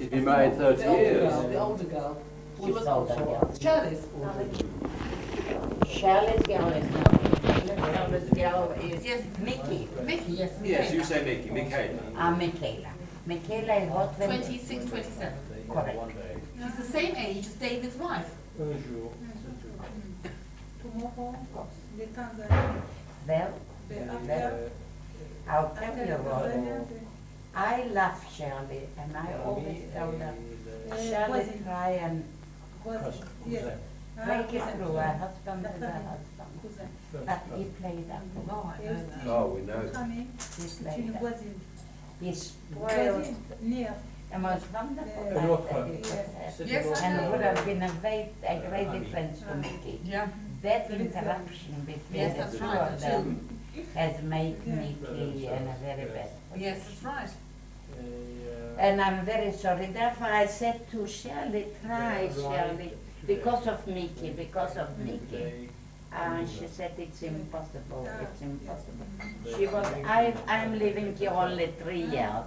She's been married 30 years. The older girl. She was older girl. Shirley's. Shirley's girl is not. Shirley's girl is Yes. Mickey. Mickey, yes. Yes, you say Mickey, Michaela. Michaela. Michaela is what? 26, 27. Correct. She's the same age as David's wife. Well, I'll tell you what. I love Shirley, and I always tell her, Shirley try and break it through her husband to her husband. But he played up. Oh, I know that. Oh, we know. He played up. He spoiled the most wonderful life that he could have. Yes, I And know. would have been a great difference to Mickey. Yeah. That interruption between Yes, the that's two right. of them has made Mickey in a very bad position. Yes, that's right. And I'm very sorry. Therefore, I said to Shirley, try, Shirley, because of Mickey, because of Mickey. And she said, it's impossible, it's impossible. She was, I'm living here only 3 years.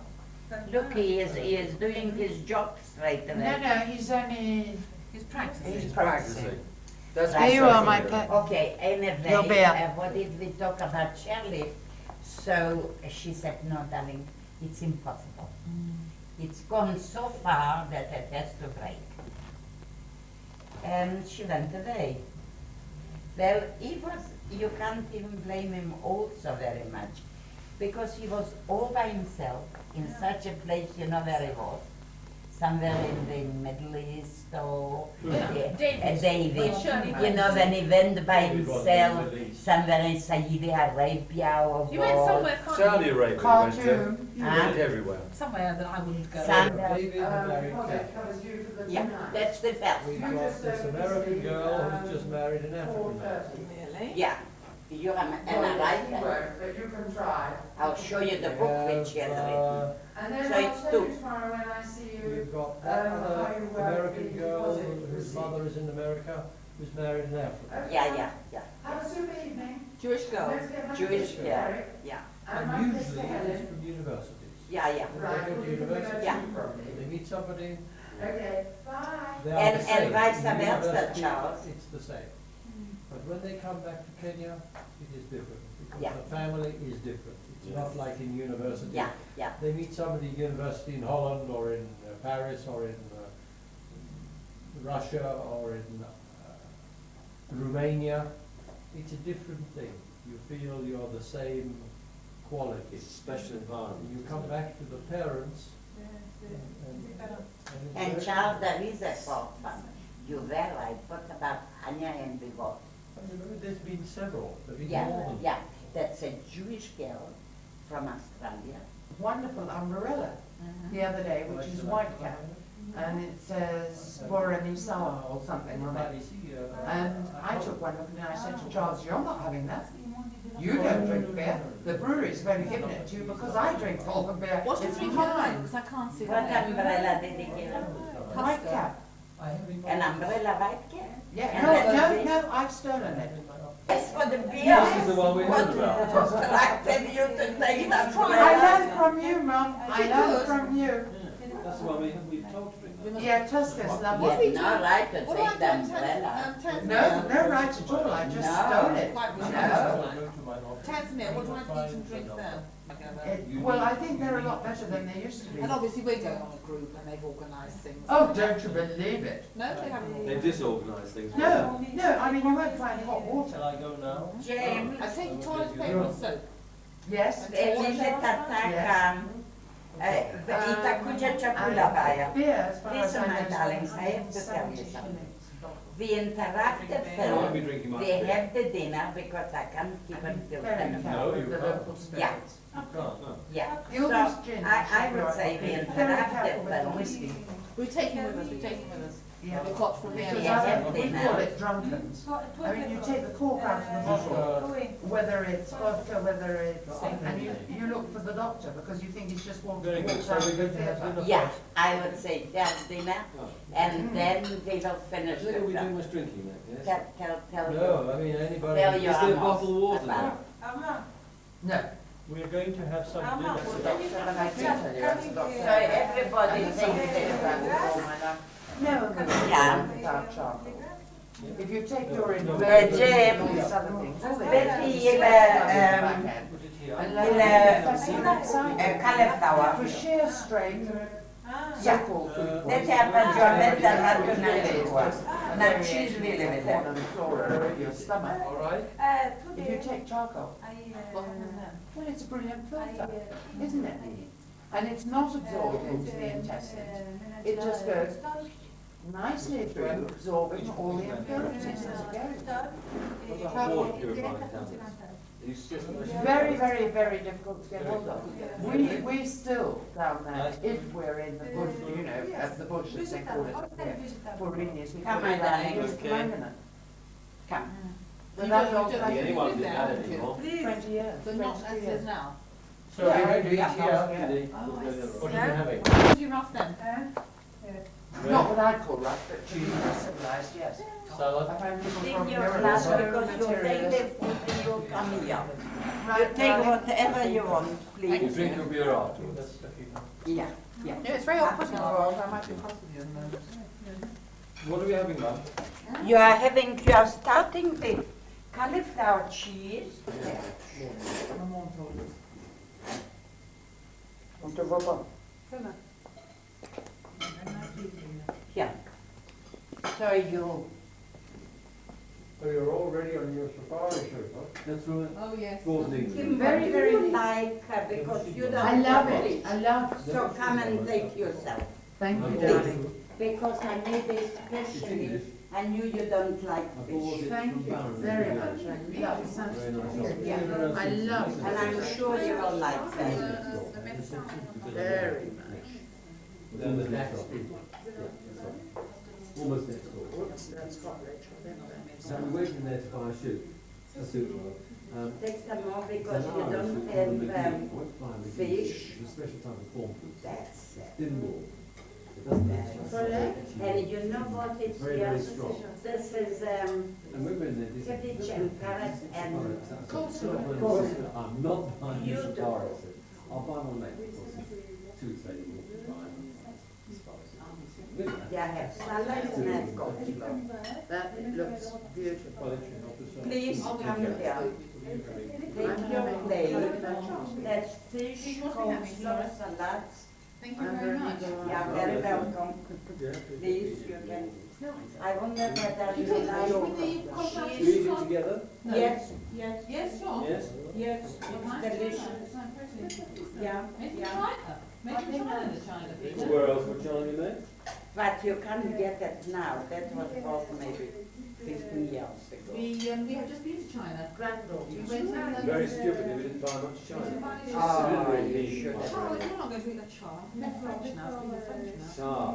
Look, he is doing his job straight away. No, he's only... He's practicing. He's practicing. That's There you are, my practicing. pet. Okay, Your anyway, bear. what did we talk about Shirley? So she said, no, darling, it's impossible. It's gone so far that it has to break. And she went away. Well, he was, you can't even blame him also very much, because he was all by himself in such a place, you know where he was. Somewhere in the Middle East or David. You know, when he went by himself, somewhere in Saudi Arabia or You went somewhere, can't Saudi you? Arabia, you went to. Khartoum. You went everywhere. Somewhere that I wouldn't go. Yeah, that's the first. We've got this American girl who's just married an African man. Really? Yeah, you're an American. But you can try. I'll show you the book which he has written. And then So I'll it's tell two. you tomorrow when I see you. We've got that how other you work American the girl deposit whose receipt. mother is in America, who's married an African. Yeah. Have a super evening. Jewish girl. Let's get my Jewish sister girl. Eric Yeah. And my And sister usually Helen. it's from universities. Yeah. When Right, they go we'll to give them a university, Yeah. they meet somebody, Okay, bye. they are And- the same. and vice In the versa, university, Charles. It's the same. But when they come back to Kenya, it is different, because Yeah. the family is different. It's not like in university. Yeah. They meet somebody in university in Holland or in Paris or in Russia or in Romania. It's a different thing. You feel you're the same quality. Special environment. You come back to the parents And Charles, there is a fourth one. You were right. What about Anya and Bivot? There's been several. There've been more than Yeah. That's a Jewish girl from Australia. Wonderful umbrella the other day, which is white cap. And it says Bora Nisala or something on it. And I took one look and I said to Charles, you're not having that. You don't drink beer. The brewery's have only given it to you because I drink all the beer. What's your It's drinking mine. wine? Because I can't see What that. umbrella did he give her? White cap. An umbrella white cap? Yeah, And no, I've stolen it. Yes, for the beer. This is the one we heard about. What attracted you to take an I umbrella? learned from you, Mum. I learned from you. That's the one we've told to bring that. Yeah, Tusca's lovely. You have no right to What take the about umbrella. No, no right at all. I just No. stole it. Quite No. Tanzania, what do I have to eat and drink there? Well, I think they're a lot better than they used to be. And obviously we're going on a group and they've organised things. Oh, don't you believe it? No, they haven't. They disorganise things. No, I mean, you won't find hot water. Shall I go now? James, I take toilet paper and soap. Yes. Elise tataka. Itakuja chakula baya. Beer, as far as Listen, I my know, darlings, I have to tell you something. We interrupt the I won't be film, drinking much we beer. have the dinner because I can't keep until Very 10 o'clock. careful with the can't. local Yeah. spirits. You can't, no. Yeah, Gilbert's so gin. I would say we Very interrupt careful the with the film. whiskey. We take him with us, we take him with us. Yeah. We've got from here. Because Yeah. we call it drunkens. I mean, you take the cork out of the bottle, whether it's vodka, whether it's, and you look for the doctor because you think he's just walked Very good. out So of we're the going to have theatre. dinner Yeah, first. I would say just dinner, and then we will finish I the think we're doing film. much drinking then, yes? Tell you. No, I mean, anybody. Tell you Is there Amos bottled water about- No, We are going to have some How much? dinner. So everybody thinks that. Yeah. Without charcoal. If you take your Jim, invertebrates and all these other things, all they Betty, have is you'll, back end. Put it here. And cauliflower. for sheer straight, so-called food Deci poisoning. apaggiamento naturale na cheese ville Corn vede. and flora of your stomach. All right. If you take charcoal, well, it's a brilliant filter, isn't it? And it's not absorbed into the intestines. It just goes nicely through, absorbing all the impurities as it goes. What's a water purifying tablets? These systems. Very, very, very difficult to get hold of. We still down there, if we're in the bush, you know, at the bush as they call it up here, Borinius, we Come put it on, down darling. and use manganate. Come. But that's all Hardly anyone did that anymore. 20 years. So not 22 as it is years. now. So we're Yeah, going to eat yeah, here. yeah. What are you having? What do you rough then? Not what I'd call rough, but cheese civilized, yes. Salad. I've had people Take from your Europe glass who because you take materialists. the food and you come here. You Right, take darling. whatever you want, You please. drink your beer afterwards. That's okay. Yeah, yeah. Yeah, it's very off-putting world. I might be possibly in there. What are we having, Mum? You are starting with cauliflower cheese. Yeah. So you So you're all ready on your safari trip, huh? That's right. Oh, yes. very, very like because you don't. I love have it, I love it. So come and take yourself. Thank you, Okay. darling. Because I made it especially, I knew you don't like fish. Thank you very much, I love it. Very nice. Yeah. I love it. And I'm sure you will like that. Very much. Then the next one. Almost next door. That's got Rachel, then. So we're waiting there to buy a shoe. A suit. Take some more because you don't have fish. It's a special type of corn food. That's it. Thin ball. It doesn't taste like And you know what it's Very, here? very strong. This is And we've been there. this- cabbage and carrot and Coleslaw. I'm not buying this Beautiful. safari. I said, I'll buy one later. Of course, it's too expensive to buy. With that. they have salad and have coleslaw. That looks beautiful. Please come here. Take your plate. That's fish, coleslaw, salads. Thank you very much. You are very welcome. Please, you can. I wonder whether you like Squeeze cheese. it together. Yes, yes, Yes, sure. Yes. yes, it's delicious. Yeah, Maybe yeah. China. Maybe China, the China people. Where else would China be made? But you can't get it now. That was bought maybe 15 years ago. We have just been to China. Granddaughter. We went in Very stupidly, we didn't buy much China. Oh, Really you need should one. have. Charlie, you're not going to eat that char. We're French now, so we're French now. Sharp.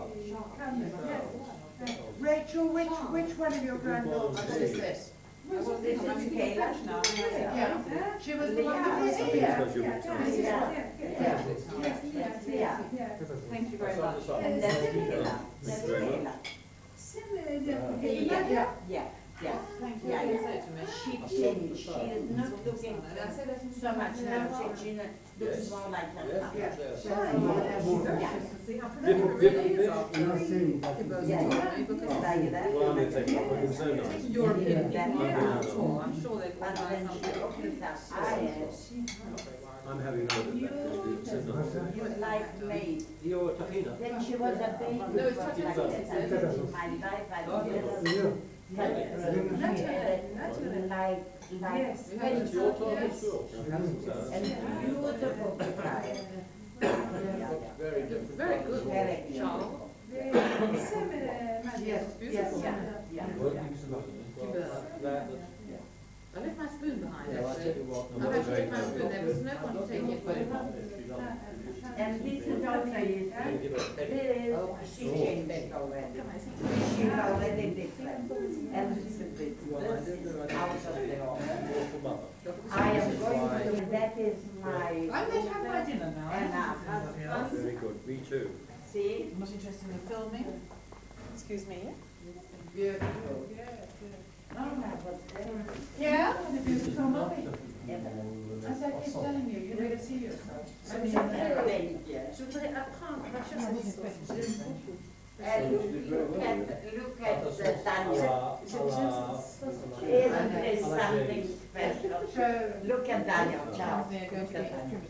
Rachel, which one of your granddaughters What is this? This is I'm Kayla. French now. Yeah, she was the one that was I think here. it's because you're Italian. Yeah. Thank you very much. And that's Kayla. That's Kayla. Yeah, yeah, yeah. Thank you. Yeah, You yeah. said it to me. She changed. She is not looking so much now. She looks more like her mother. Yes, yes. Yeah. Different fish. Yeah, like that. Well, I'm going to take it. It's so nice. European Yeah. people. I'm sure they've And organised when she something. opens her eyes, I'm having another breakfast. It's so nice. you like me. Your tahina? When she was a baby, No, it it's was touching like the that. sauce, And in my life, I It's your time, it's yours. and beautiful guy. Very different. Very good. Very Charles. Yes, yes, Yeah. Well, you can survive. I left my spoon behind Yeah, I'll tell actually. you what, I'm I've not actually very left my spoon. There was no point in taking it with me. And this is only, she changed already. She's already different. And this is it. This is out of the order. I am going to, that is my. I'm going to have my dinner now. And our husband, Very good, me too. see, I'm not interested in the filming. Excuse me. beautiful. Oh, my God. Yeah, the beautiful movie. As I keep telling you, you never see yourself. Je voudrais apprendre la chose. Look at Daniel. Isn't this something special? Look at Daniel, Charles. Look at Daniel.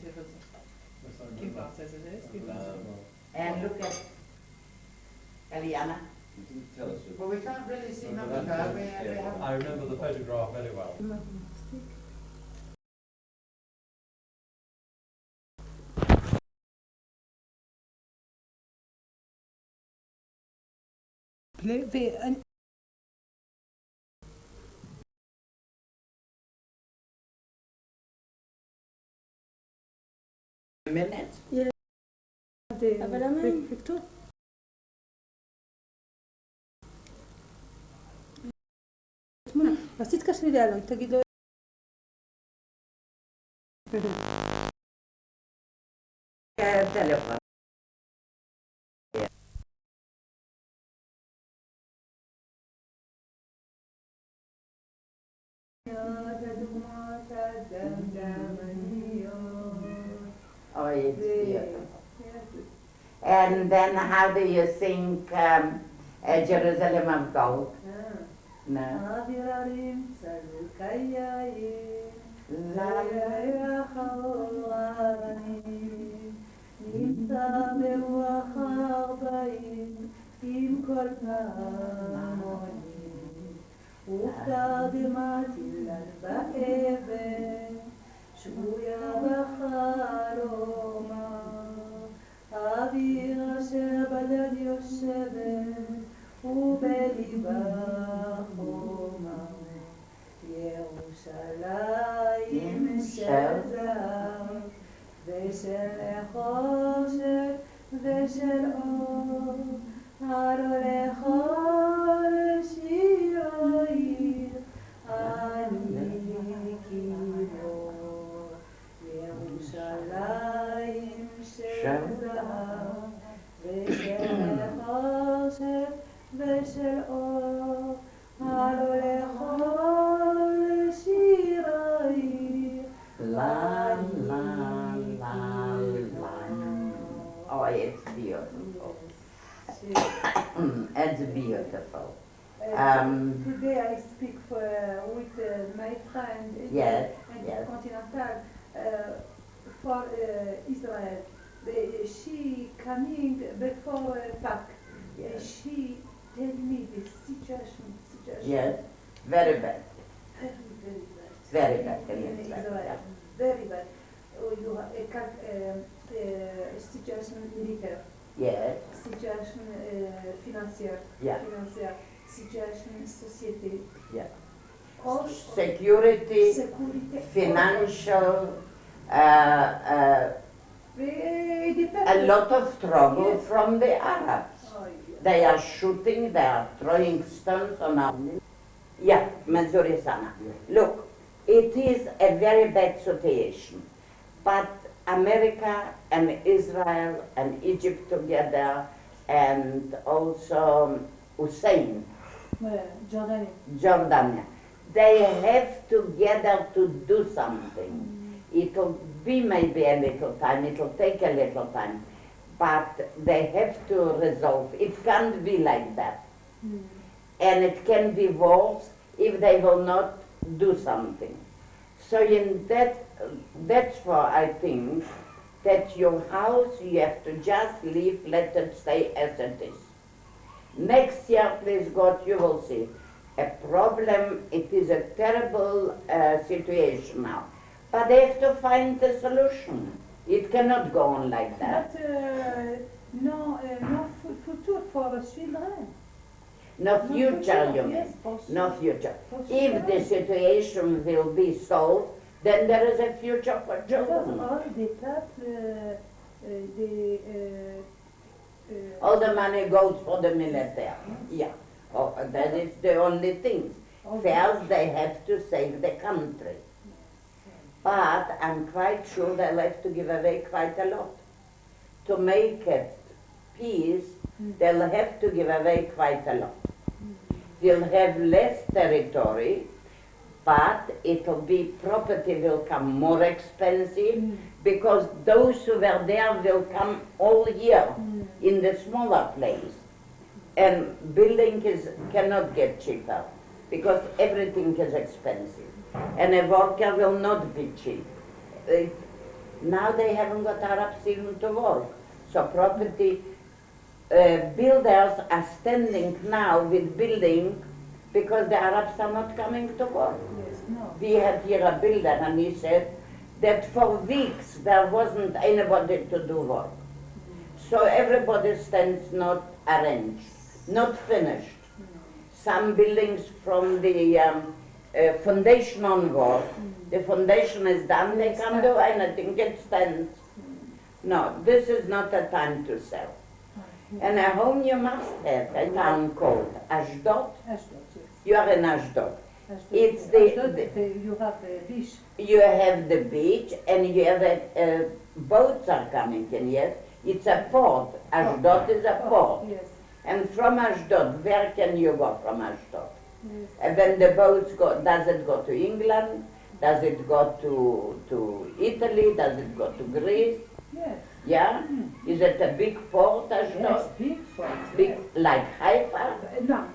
Cuba says it is. Cuba. And look at Eliana. You didn't tell us. Well, we can't really see much of her. We haven't. I remember the photograph very well. A minute. אבל למה אין? לכתוב. תמונה. אז תתקשרי לאלון, תגיד לו... טלפון. Oh, it's beautiful. And then how do you sing Jerusalem of Gold? No. La, שבויה בחלומה, האוויר אשר בדד יושבת, ובליבה חומה. ירושלים של זהב, ושל נחושת, ושל אור, הלא לכל שיר העיר, אני כימור. ירושלים של זהב, ושל נחושת, ושל אור, הלא לכל שיר העיר. la, la, la, la. Oh, it's beautiful. It's beautiful. Today I speak with my friend Yes, and yes. Continental for Israel. She coming before Pâques. Yes. She tell me the situation. Yes, very bad. Very Very bad. bad in In Israel, Israel. yeah. Very bad. You have a situation militaire, Yes, situation financière, Yeah. situation société. yeah. All Security, security. financial, a A lot of trouble Yes. from the Arabs. Oh, yeah. They are shooting, they are throwing stones on our... Yeah, Mansouri Sana. Look, it is a very bad situation. But America and Israel and Egypt together and also Hussein, Jordania, they have together to do something. It'll be maybe a little time, it'll take a little time, but they have to resolve. It can't be like that. And it can be worse if they will not do something. So in that's why I think that your house, you have to just leave, let it stay as it is. Next year, please God, you will see a problem. It is a terrible situation now. But they have to find a solution. It cannot go on like that. But no future for children. No future, you mean. Yes, for No sure. future. For If sure. the situation will be solved, then there is a future for Because children. all the people, All the money goes for the military. Yeah. Oh, that is the only thing. First, they have to save the country. But I'm quite sure they'll have to give away quite a lot. To make it peace, they'll have to give away quite a lot. They'll have less territory, but it'll be, property will come more expensive because those who were there will come all year in the smaller place. And building cannot get cheaper because everything is expensive. And a worker will not be cheap. Now they haven't got Arabs even to work. So property builders are standing now with building because the Arabs are not coming to work. Yes, no. We had here a builder and he said that for weeks there wasn't anybody to do work. So everybody stands not arranged, not finished. Some buildings from the foundation onward, the foundation is done, they can't do anything, it stands. No, this is not a time to sell. And a home you must have, a town called Ashdod. Ashdod, yes. You are in Ashdod. Ashdod, It's Ashdod, the you have the beach. you have the beach and you have boats are coming in, yes? It's a port. Ashdod is a port. Yes, And from Ashdod, where can you go from Ashdod? yes. And when the boats go, does it go to England? Does it go to Italy? Does it go to Greece? Yes. Yeah? Is it a big port, Ashdod? Yes, big fort. Big, like Haifa? No,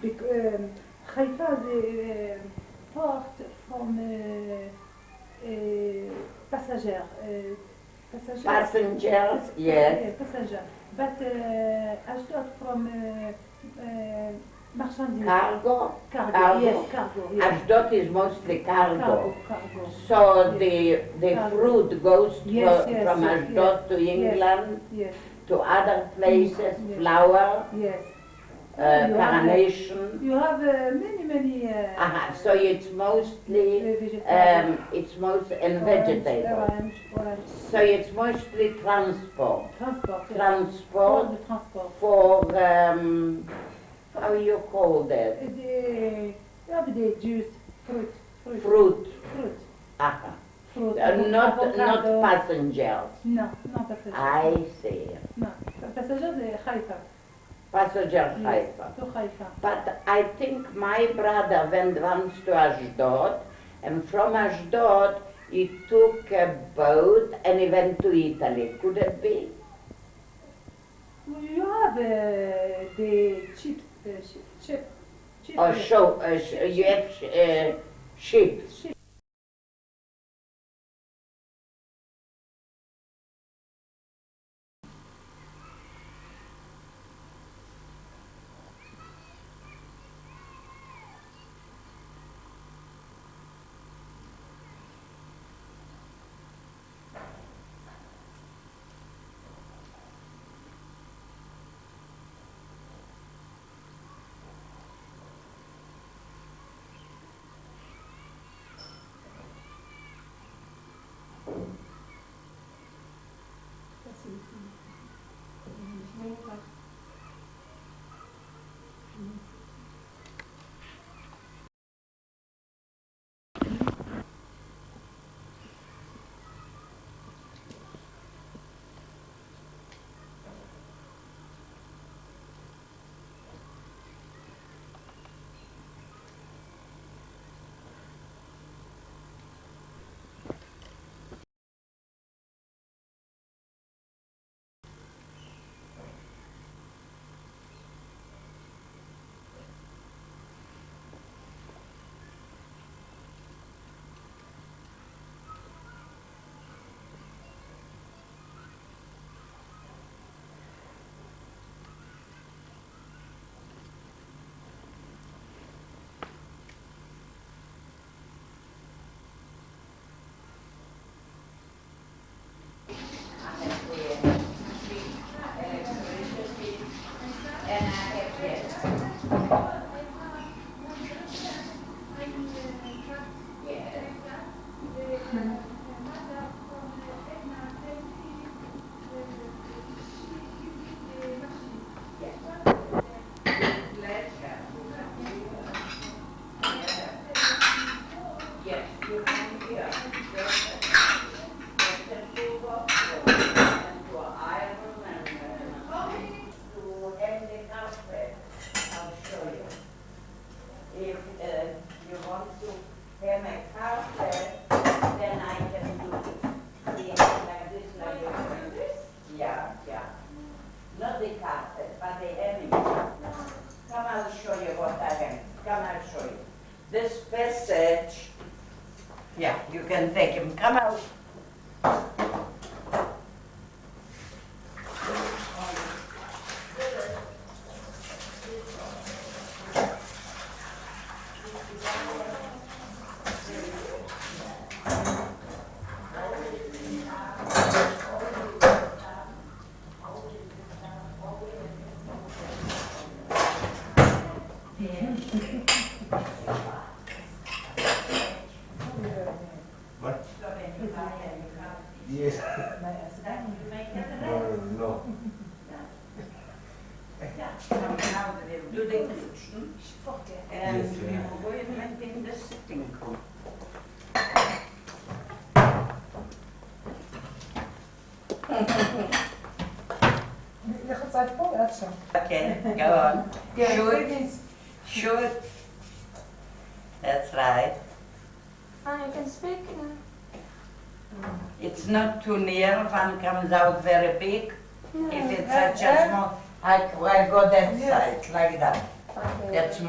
Haifa, the port from passenger. Passengers, yes. Passenger. But Ashdod from marchandise. Cargo? Cargo, yes, cargo. Yes. Ashdod is mostly cargo. Cargo. So the Cargo. fruit goes Yes, yes, from yes, Ashdod to England, Yes, to other places, Yes. flour, yes. You have, carnation. You have many. So it's mostly, vegetable. it's mostly and vegetable. Orange. So it's mostly transport. Transport. yes. Transport The transport. for, how you call that? You have the juice, fruit. Fruit. Fruit. Aha. Fruit. Not avocado. passengers. No, not passenger. I see. No, passenger is Haifa. Passenger Yes, Haifa. to Haifa. But I think my brother went once to Ashdod, and from Ashdod he took a boat and he went to Italy. Could it be? You have the chips. Or you have ships. You can take him. Come out. What? Yes. No. Now we'll do the kitchen. And Yes, we yeah. will go in the sitting room. Okay, go on. Shoot. Shoot. That's right. You can speak. It's not too near. One comes out very big. If it's such a small, I go that side, like that. Okay. That's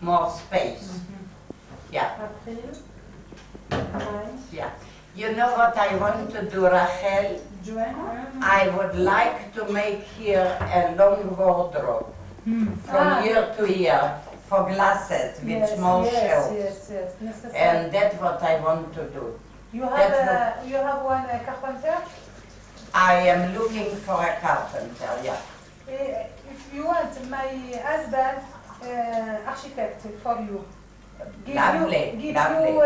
more space. Yeah, yeah. You know what I want to do, Rachel? I would like to make here a long wardrobe from year to year for glasses with small shelves. Yes. Necessary. And that's what I want to do. You That's have you have one carpenter. I am looking for a carpenter, yeah. If you want, my husband architect for you. Lovely, Give lovely. you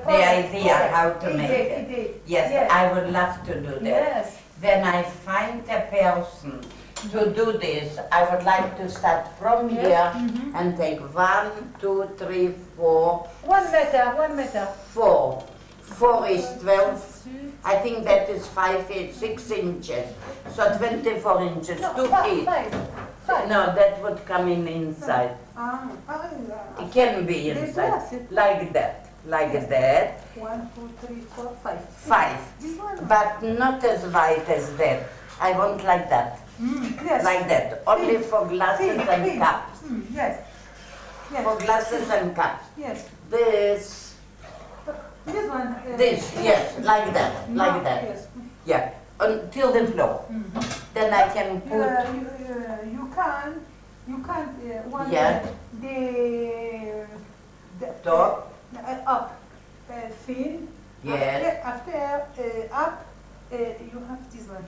The idea how to make it. Idea. Yes, I would love to do that. Yes. When I find a person to do this, I would like to start from here and take 1, 2, 3, 4, 1 meter. 4. 4 is 12. I think that is 5 feet, 6 inches. So 24 inches, 2 feet. Five. No, that would come in inside. It can be inside, like that, like that. 1, 2, 3, 4, 5. 5, This one. but not as wide as that. I want like that, Yes. like that, only for glasses and cups. Yes. For glasses and cups. Yes. This, This one. this, yes, like that, like that. Yes. Yeah, until the floor. Then I can put, You can one Yeah. the Top. up thin. Yes. After up you have this one.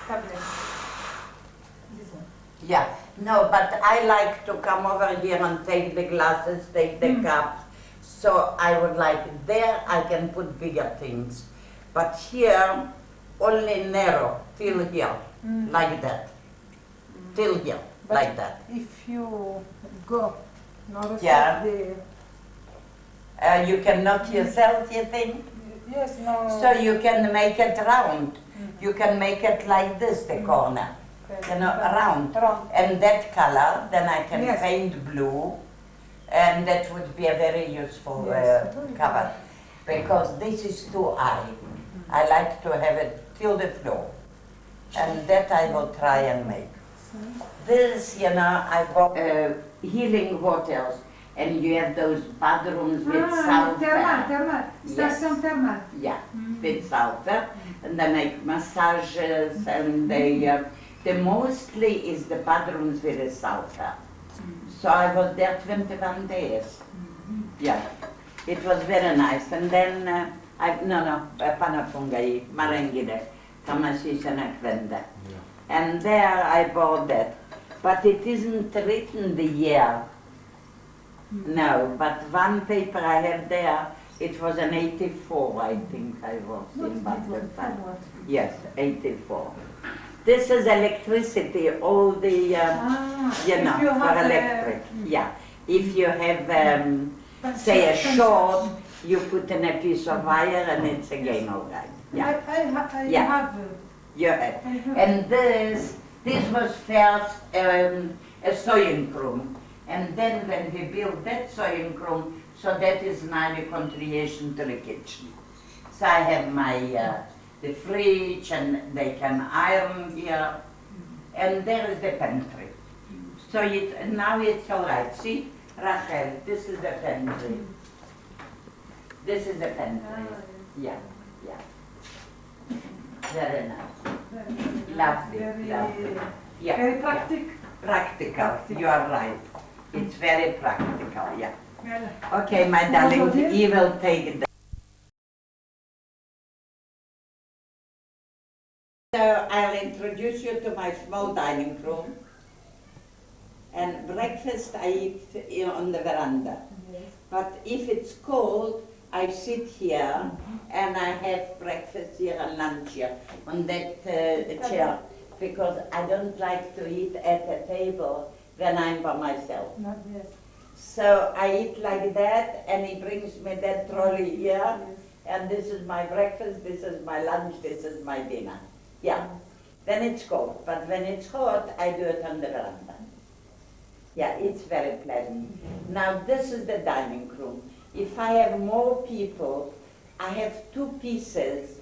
Tablet. This one. yeah. No, but I like to come over here and take the glasses, take the cups. So I would like, there I can put bigger things. But here, only narrow, till here, like that. Till here, But like that. If you go now Yeah. the You can knock yourself, you think? yes no So you can make it round. You can make it like this, the corner. You know, round. And that color, then I can Yes. paint blue. And that would be a very useful Yes. cover. Because this is too high. I like to have it till the floor. And that I will try and make. This, you know, I bought healing waters. And you have those bathrooms with sulfur. thermal. Yes. Station thermal. Yeah, with sulfur. And they make massages and they, the mostly is the bathrooms with the sulfur. So I was there 21 days. Yeah, it was very nice. And then, panafungai, marengide, tamashisana kwenda. And there I bought that. But it isn't written the year. No, but one paper I have there, it was an 84, I think I was in Bangladesh. Yes, 84. This is electricity, all the, you know, you for have, electric. Yeah. If you have, say, a short, you put in a piece of wire and it's again all right. Yeah. I Yeah. have. Yeah. And this was first a sewing room. And then when we built that sewing room, so that is now the continuation to the kitchen. So I have my, the fridge and they can iron here. And there is the pantry. So now it's all right. See, Rachel, this is the pantry. This is a pantry. Yeah, yeah. Very nice. Lovely, lovely. Yeah, Very yeah. practical. Practical, you are right. It's very practical, yeah. Yeah. Okay, my darling, he will take the... So I'll introduce you to my small dining room. And breakfast I eat on the veranda. But if it's cold, I sit here and I have breakfast here and lunch here on that chair, because I don't like to eat at a table when I'm by myself. So I eat like that, and he brings me that trolley here, and this is my breakfast, this is my lunch, this is my dinner. Yeah, then it's cold, but when it's hot, I do it on the veranda. Yeah, it's very pleasant. Now this is the dining room. If I have more people, I have two pieces.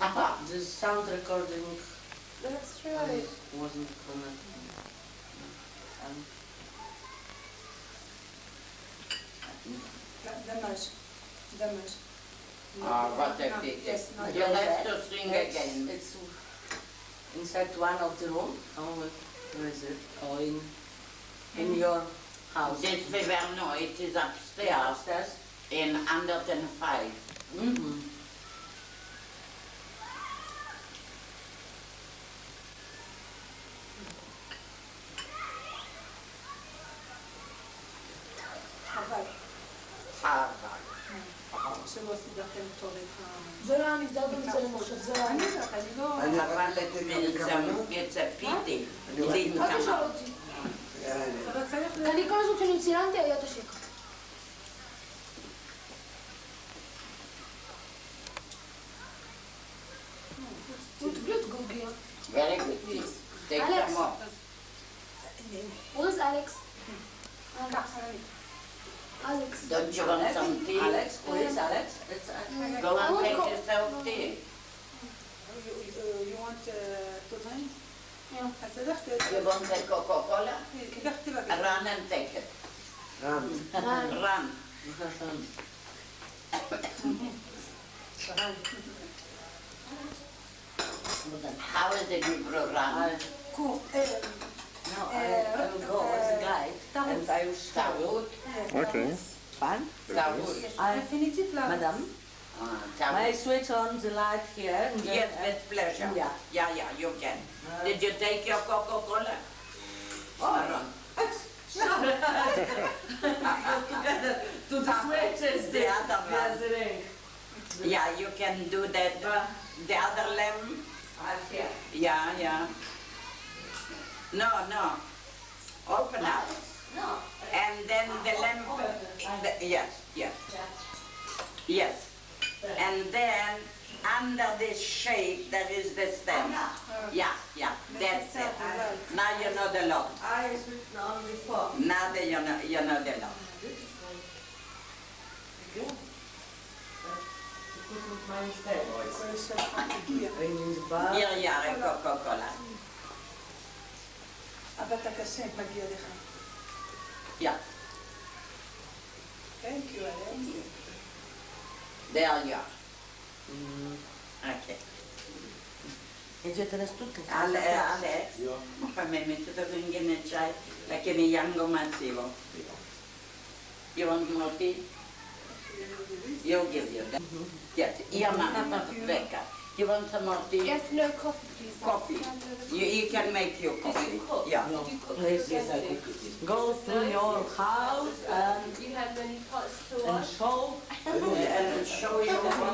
Aha. The sound recording Let's try it. wasn't connected. Damage. What a pity. Yes, not You have to sing again. It's inside one of the room, or where is it? Or in your house? This Viverno, it is upstairs Upstairs? in 105. Mm-hmm. חבל. חבל. שלא סידרתם טוב את ה... זה לא היה נבדל במצלם עכשיו, זה היה... אני יודעת, אני לא... אבל it's a pity. It didn't אל come תשאל out. אותי. אבל צריך... אני כל הזמן כשאני צילמתי היה את השקע. Gut, gut, Gugia. Very good. Take Alex. some more. Wo ist Alex? Alex. Don't you want some tea? Alex? Who is Alex? It's Alex. Go and take yourself tea. You want to drink? Yeah. אז תדע You want a Coca-Cola? כדאי תבקש. Run and take it. Run. How is the new program? קור. No, I will go as a guide and I will start. Tarut? Okay. Fine. Tarut. Infinitive flowers. Madam, Tarut. may I switch on the light here? And then- Yes, with pleasure. Yeah. Yeah, you can. Did you take your Coca-Cola? Sharon. To the switches, The other one. the ring. Yeah, you can do that. The other lamp. Here. Yeah. No. Open up. No. And then the lamp. Yes. And then under this shape there is the stem. Yeah. That's it. Now you know the law. I switched on before. Now that you know the law. My mistake. כל שלך הגיע. Ringing the bar. Here, Coca-Cola. אבל אתה קשה, מגיע לך. Yeah. Thank you, Alex. There you are. Okay. E già te la stucca? Alex, fammi mettere in il chai, perché mi yango massivo. You want more tea? You'll give you that. Yes, your mama, Becca. You want some more tea? Yes, no coffee, please. Coffee. You can make your coffee. Yeah. Please, yes, I cook. Go to your house and You have many pots to and wash. show. And show you what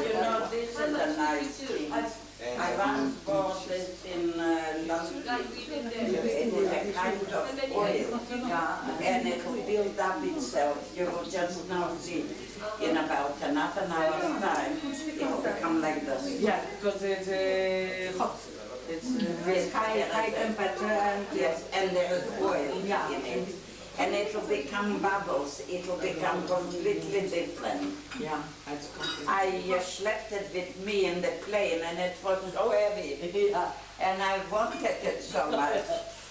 you know, this is a nice thing. I once bought this in London. It is a kind of oil, and it will build up itself. You will just now see in about half an hour's time, it will become like this. Yeah, because it's hot. It's high temperature and Yes, and there is oil Yeah. in it. And it will become bubbles. It will become completely different. yeah, it's I schlepped it with me in the plane, and it was so heavy. And I wanted it so much.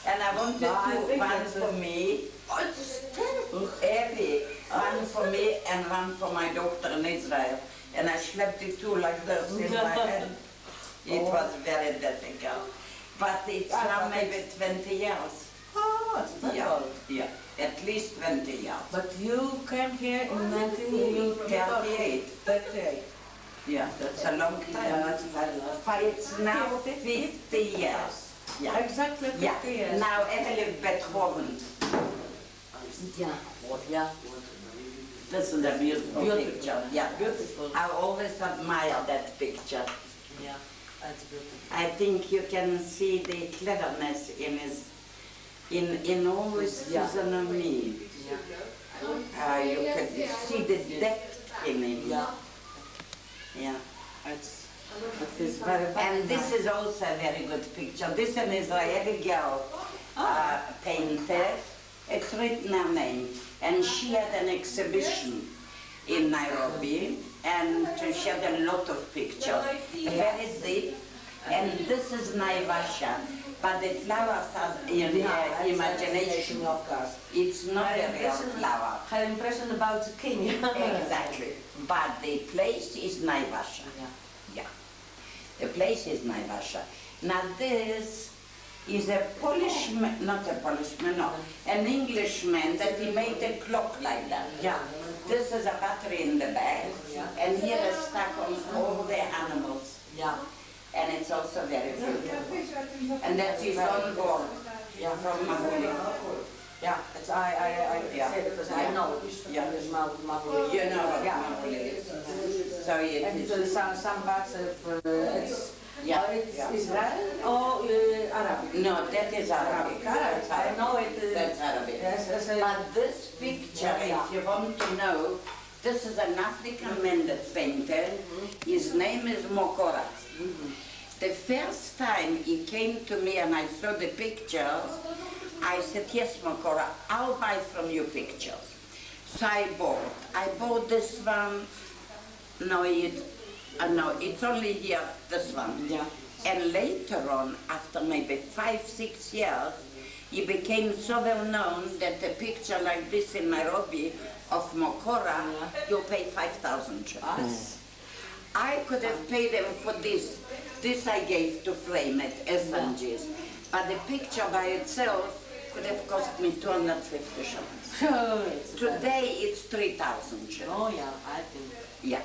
And I wanted No, I think one it's for me. Oh, it's terrible heavy. One for me and one for my daughter in Israel. And I schlepped it two like this in my hand. It was very difficult. But it's now maybe 20 years. Oh, it's not old. Yeah, at least 20 years. But you came here in 1938. 38. Yeah, that's a long time. Yeah, that's very long. It's now 50 years. Yeah. Exactly 50 Yeah. years. Now Emily Beethoven. Yeah. This is a beautiful picture. Yeah. Beautiful. I always admire that picture. Yeah, that's beautiful. I think you can see the cleverness in his, in all his physiognomy. You can see the depth in him. Yeah. It is very, very And this nice. is also a very good picture. This is an Israeli girl painter. It's written her name. And she had an exhibition in Nairobi. and she had a lot of pictures, very deep. And this is Naivasha, but the flowers are in imagination. Of course. It's not a real flower. Her impression about the king. Exactly. But the place is Naivasha. Yeah. The place is Naivasha. Now this is a Polishman, not a Polishman, no, an Englishman that he made a clock like that. Yeah. This is a battery in the back, Yeah. and here is stuck on all the animals. Yeah. And it's also very beautiful. And that's his own board from Mahuli. Yeah, it's, I Yeah. say because I know. Yeah. There's Mahuli. You know what Yeah. Mahuli is. So it And is. some parts of it's, Yeah, it's yeah. Israel or Arabic. No, that is Arabic. Arabic. I know it. That's Arabic. Yes, But this picture, if you want to know, this is an African man that painted. His name is Mokora. The first time he came to me and I saw the pictures, I said, yes, Mokora, I'll buy from you pictures. So I bought this one. No, it's only here, this one. Yeah. And later on, after maybe 5-6 years, he became so well known that a picture like this in Nairobi of Mokora, you pay 5,000 shillings. I could have paid him for this. This I gave to frame it, SNGs. But the picture by itself could have cost me 250 shillings. Today it's 3,000 shillings. Oh yeah, I think Yeah.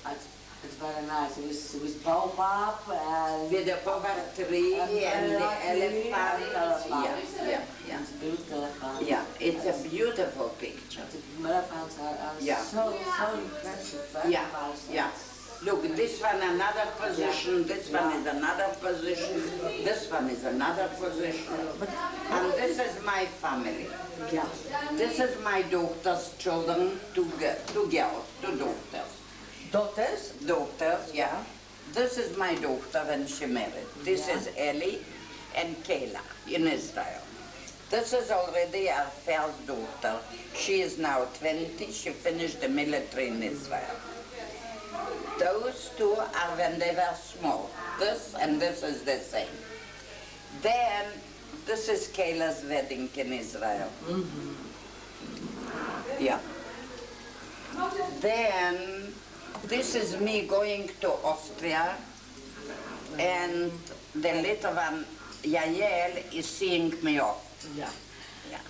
it's very nice. With baobab and With the baobab tree and the elephant. Yeah. It's beautiful. Yeah, it's a beautiful picture. The elephants are Yeah. so impressive. Yeah, yeah. Look, this one another position, this one is another position, this one is another position. And this is my family. Yeah. This is my daughter's children, two girls, two daughters. Daughters? Daughters, yeah. This is my daughter when she married. This is Ellie and Kayla in Israel. This is already our first daughter. She is now 20, she finished the military in Israel. Those two are when they were small. This and this is the same. Then, this is Kayla's wedding in Israel. Yeah. Then, this is me going to Austria, and the little one, Yael, is seeing me off. Yeah. Yeah.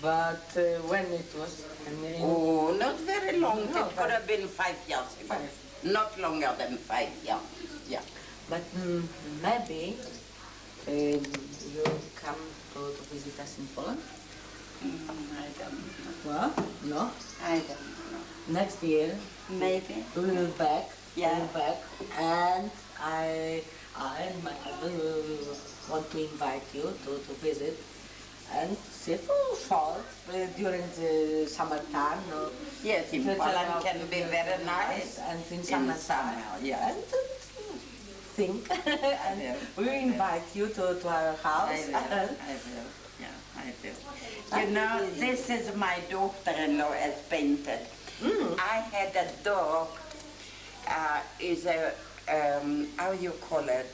But when it was? Oh, not very long. No, It could have been 5 years ago. Not longer than 5 years. Yeah. But maybe you come to visit us in Poland? I don't know. Well, no. I don't know. Next year Maybe. we will back. Yeah. We'll back, and I and my husband will want to invite you to visit and see for short during the summertime. No? Yes, in Poland can be very nice. And in In summer, summer, yeah. And think, and Yeah. we will invite you to our house. I will. Yeah, I will. You know, this is my daughter-in-law has painted. I had a dog, is a, how you call it,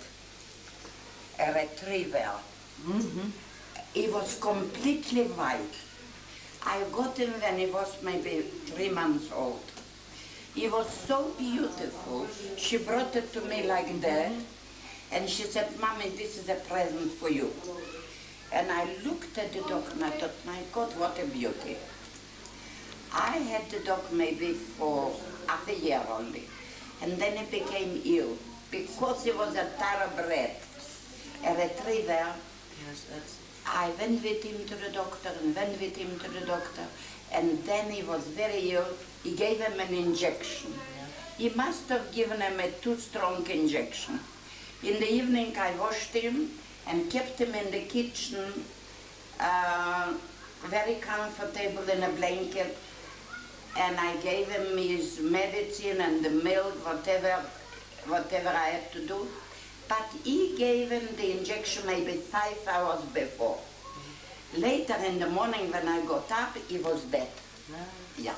a retriever. He was completely white. I got him when he was maybe 3 months old. He was so beautiful. She brought it to me like that, and she said, Mommy, this is a present for you. And I looked at the dog and I thought, my God, what a beauty. I had the dog maybe for half a year only, and then he became ill because he was a thoroughbred, a retriever. Yes, that's I went with him to the doctor and went with him to the doctor, and then he was very ill. He gave him an injection. He must have given him a too strong injection. In the evening I washed him and kept him in the kitchen, very comfortable in a blanket, and I gave him his medicine and the milk, whatever I had to do. But he gave him the injection maybe 5 hours before. Later in the morning when I got up, he was dead. Yeah.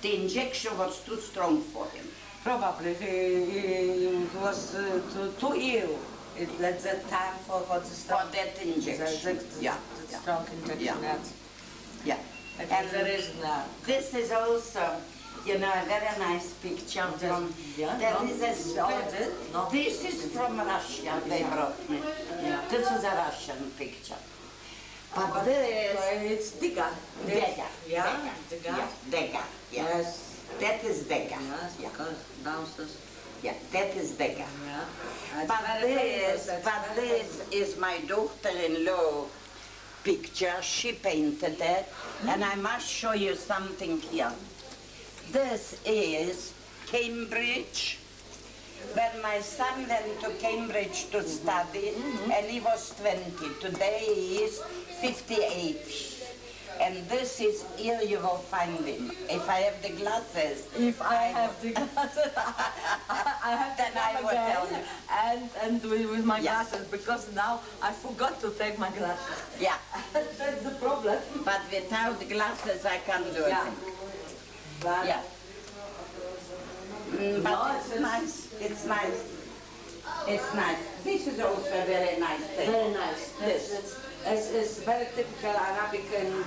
The injection was too strong for him. Probably he was too ill at that time for the For that injection. Yeah. the strong injection. Yeah. Yeah. And there is now. This is also, you know, a very nice picture from. Yeah, There no, is a no. This is from Russia. They brought me. Yeah. This is a Russian picture. But this It's Diga. Dega. Yeah, Dega. Diga. Yeah. Dega. Yeah. Yes. That is Dega. Yes, Yeah. because downstairs. Yeah. That is Dega. Yeah. But this is my daughter-in-law picture. She painted it, and I must show you something here. This is Cambridge. When my son went to Cambridge to study, and he was 20. Today he is 58. And this is, here you will find him. If I have the glasses. If I have the glasses, I have to Then I come will again tell you. and with my Yeah. glasses, because now I forgot to take my glasses. Yeah. That's the problem. But without the glasses, I can't do it. Yeah. But Yeah. But No, it's nice. It's nice. It's nice. This is also a very nice thing. very nice. This. It's very typical Arabic and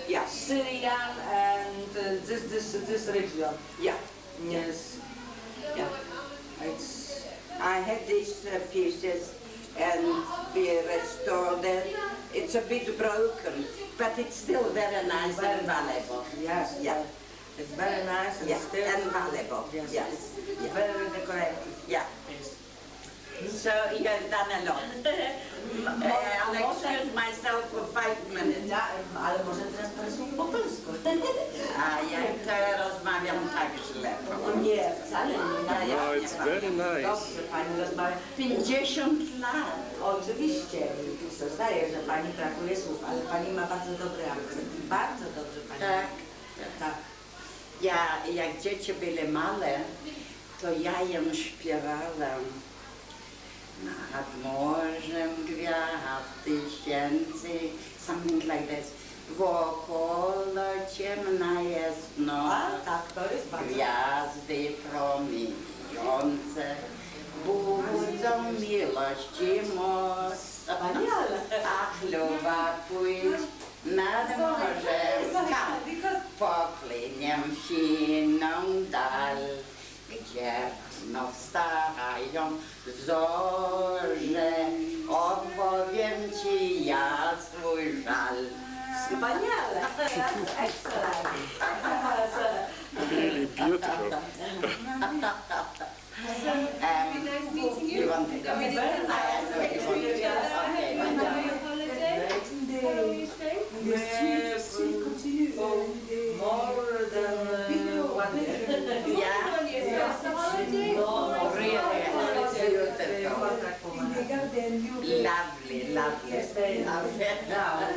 Yeah. Syrian and this region. Yeah. Yes. Yeah. It's I had these pieces and we restored it. It's a bit broken, but it's still very nice and valuable. yes. Yeah. It's very nice and Yeah. still And valuable. yes. Yes. It's Yeah. very decorative. Yeah. So you have done a lot. I'll excuse myself for 5 minutes. Ja, ale może teraz powiedzmy po polsku. A ja to rozmawiam tak źle. O nie, wcale nie. Ja It's very nice. Dobrze, pani rozmawia. 50 lat. Oczywiście, to zdaje, że pani brakuje słów, ale pani ma bardzo dobry akcent. Bardzo dobry pani. Tak. Tak. Ja, jak dzieci były małe, to ja im śpiewałam. Nad morzem gwiazd tysięcy, something like this. Wokoło ciemna jest noc, A, tak, to jest bardzo. gwiazdy promieniące budzą miłości moc. Wspaniale. A chluba pójdź nad morzem, tam pokliniem siną dal, gdzie no wstają zorze, opowiem ci ja swój żal. Wspaniale. Excellent. Really beautiful. Nice meeting you. You want to go? Very nice. Okay. Enjoy your holiday. Where are you staying? More than 1 year. Yeah. 1 year. Yes, the holiday. Really beautiful. Lovely, lovely. Now,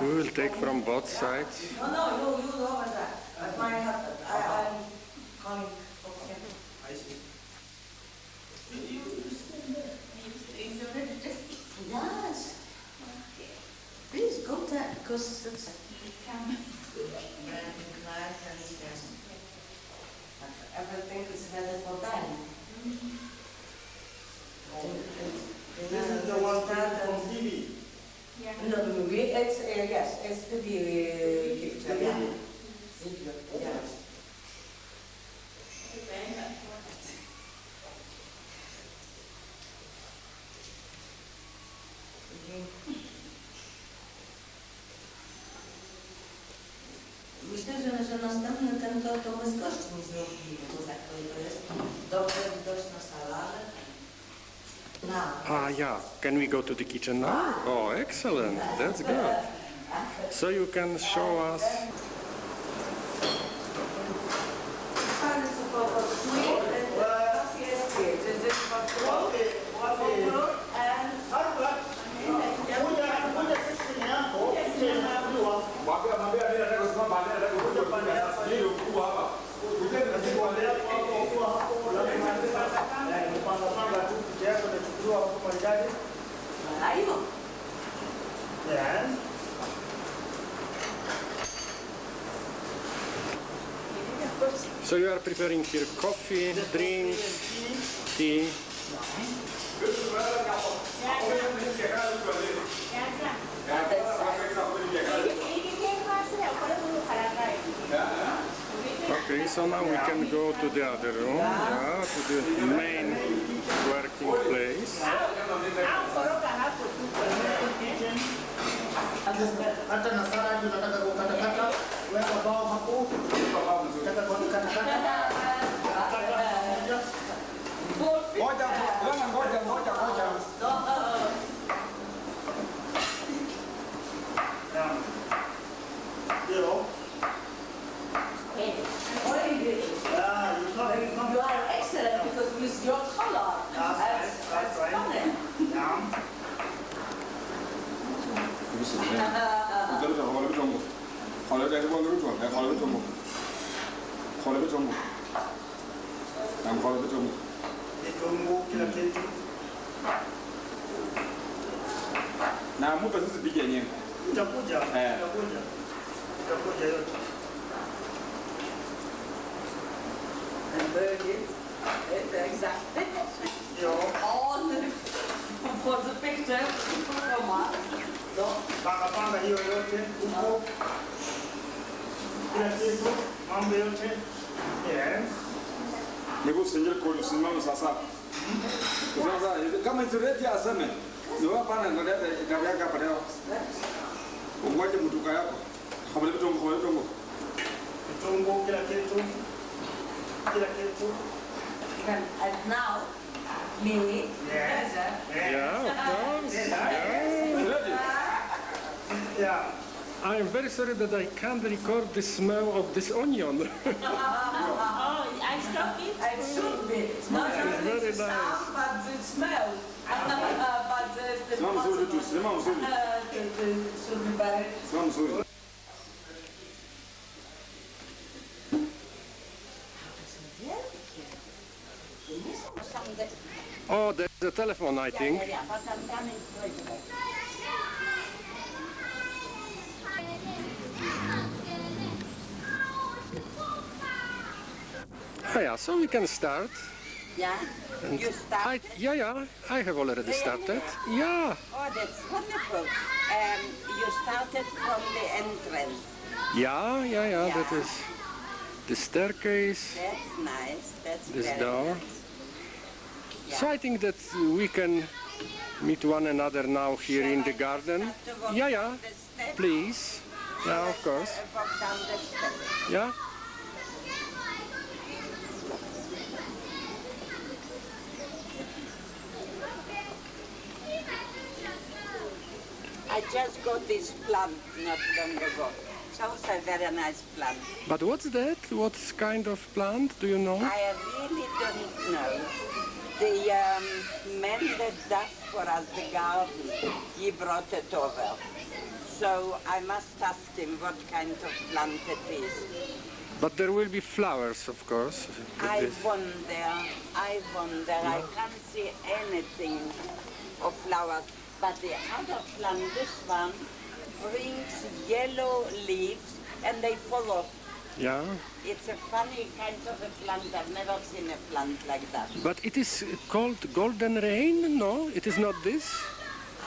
We will take from both sides. No, you over there. That's my husband. I'm calling for him. I see. Yes. Please go there because it's everything is ready for them. This is the one from TV. Yeah. No, it's yes, it's to be picture. Yeah. Yeah. Myślę, że następny ten to my z gośćmi zrobimy, bo tak to jest dobrze widoczna sala, ale yeah. Can we go to the kitchen now? Oh, excellent. That's good. So you can show us. So you are preparing here coffee, drinks, tea. Okay, so now we can go to the other room, yeah, to the main working place. You are excellent because with your color. That's funny. And burgers, exactly. All for the picture from us. Panga hiyo yote huko. Kila kitu, mambo yote. Yes. Nego senjel kolu simama sasa. Sasa kama itureti aseme. Ni wewe pana ndio ndio yaka pale. Ungoje mtuka yako. Kabla vitongo. Vitongo kila kitu. Kila kitu. And now, me, Yes. Yeah, of course. Yeah. I am very sorry that I can't record the smell of this onion. I stop it. it should be. Not only very the sound, nice. but the smell. But the Simama mzuri tu, simama mzuri. should be better. Simama mzuri. Oh, there's a telephone, I think. Yeah, but I'm coming straight away. Oh, yeah, so we can start. Yeah? And You start? yeah, I have already started. Yeah. Oh, that's wonderful. You started from the entrance. Yeah, that is the staircase, That's nice. That's this very door. nice. So I think that we can meet one another now here in the garden. Yeah, The steps. please. Yeah, of course. Walk down the steps. Yeah. I just got this plant not long ago. It's also a very nice plant. But what's that? What kind of plant? Do you know? I really don't know. The man that does for us the garden, he brought it over. So I must ask him what kind of plant it is. But there will be flowers, of course. with I this. wonder. I can't see anything of flowers. But the other plant, this one, brings yellow leaves and they fall off. Yeah. It's a funny kind of a plant. I've never seen a plant like that. But it is called golden rain? No, it is not this.